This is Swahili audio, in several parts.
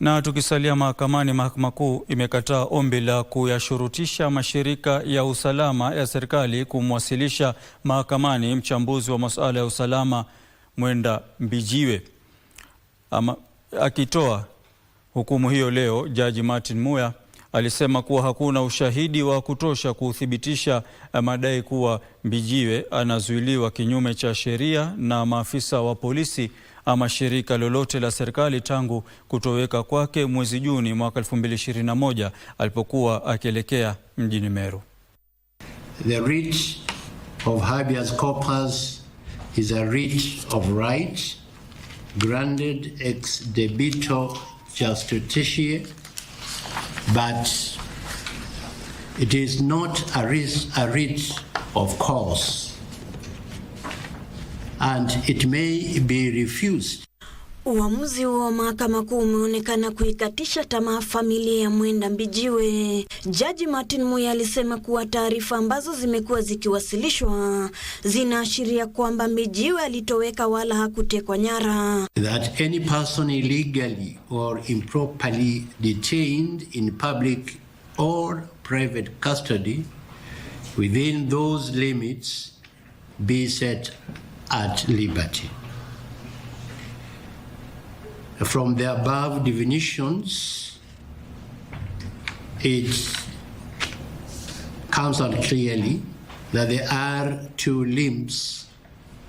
Na tukisalia mahakamani, Mahakama Kuu imekataa ombi la kuyashurutisha mashirika ya usalama ya serikali kumwasilisha mahakamani mchambuzi wa masuala ya usalama Mwenda Mbijiwe. Akitoa hukumu hiyo leo, Jaji Martin Muya alisema kuwa hakuna ushahidi wa kutosha kuthibitisha madai kuwa Mbijiwe anazuiliwa kinyume cha sheria na maafisa wa polisi ama shirika lolote la serikali tangu kutoweka kwake mwezi Juni mwaka 2021 alipokuwa akielekea mjini Meru. The writ of habeas corpus is a writ of right granted ex debito justitiae, but it is not a writ of cause, and it may be refused. Uamuzi wa Mahakama Kuu umeonekana kuikatisha tamaa familia ya Mwenda Mbijiwe. Jaji Martin Muya alisema kuwa taarifa ambazo zimekuwa zikiwasilishwa zinaashiria kwamba Mbijiwe alitoweka wala hakutekwa nyara. That any person illegally or improperly detained in public or private custody within those limits be set at liberty. From the above definitions, it comes out clearly that there are two limbs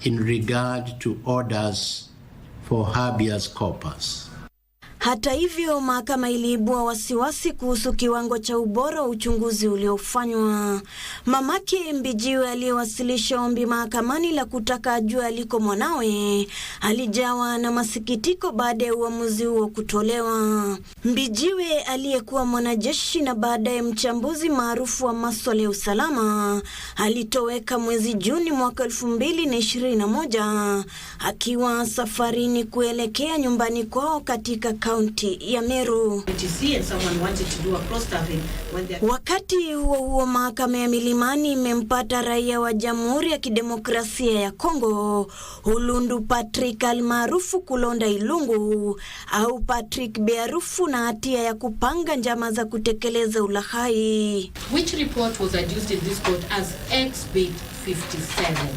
in regard to orders for habeas corpus. Hata hivyo, mahakama iliibua wasiwasi kuhusu kiwango cha ubora wa uchunguzi uliofanywa. Mamake Mbijiwe aliyewasilisha ombi mahakamani la kutaka ajue aliko mwanawe alijawa na masikitiko baada ya uamuzi huo kutolewa. Mbijiwe aliyekuwa mwanajeshi na baadaye mchambuzi maarufu wa masuala ya usalama alitoweka mwezi Juni mwaka 2021 akiwa safarini kuelekea nyumbani kwao katika kaunti ya Meru. Wakati huo mahakama ya Milimani imempata raia wa Jamhuri ya Kidemokrasia ya Kongo Hulundu Patrick almaarufu Kulonda Ilungu au Patrick Bearufu na hatia ya kupanga njama za kutekeleza ulaghai. Which report was adduced in this court as Exhibit 57.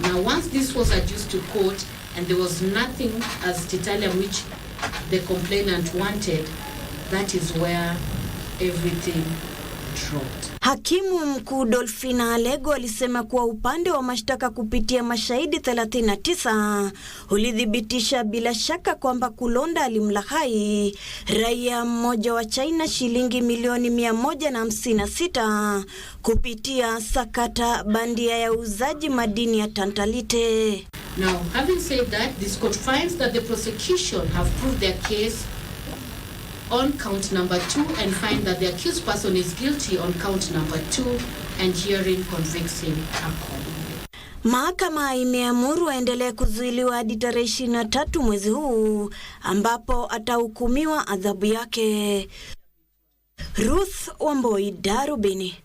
Now once this was adduced to court and there was nothing as titanium which the complainant wanted, that is where everything dropped. Hakimu mkuu Dolphina Alego alisema kuwa upande wa mashtaka kupitia mashahidi 39 ulithibitisha bila shaka kwamba Kulonda alimlaghai raia mmoja wa China shilingi milioni 156 kupitia sakata bandia ya uzaji madini ya tantalite. Now, having said that, this court finds that the prosecution have proved their case on count number 2 and find that the accused person is guilty on count number 2 and hearing convicts him accordingly. Mahakama imeamuru aendelee kuzuiliwa hadi tarehe 23 mwezi huu ambapo atahukumiwa adhabu yake. Ruth Wamboi, Darubini.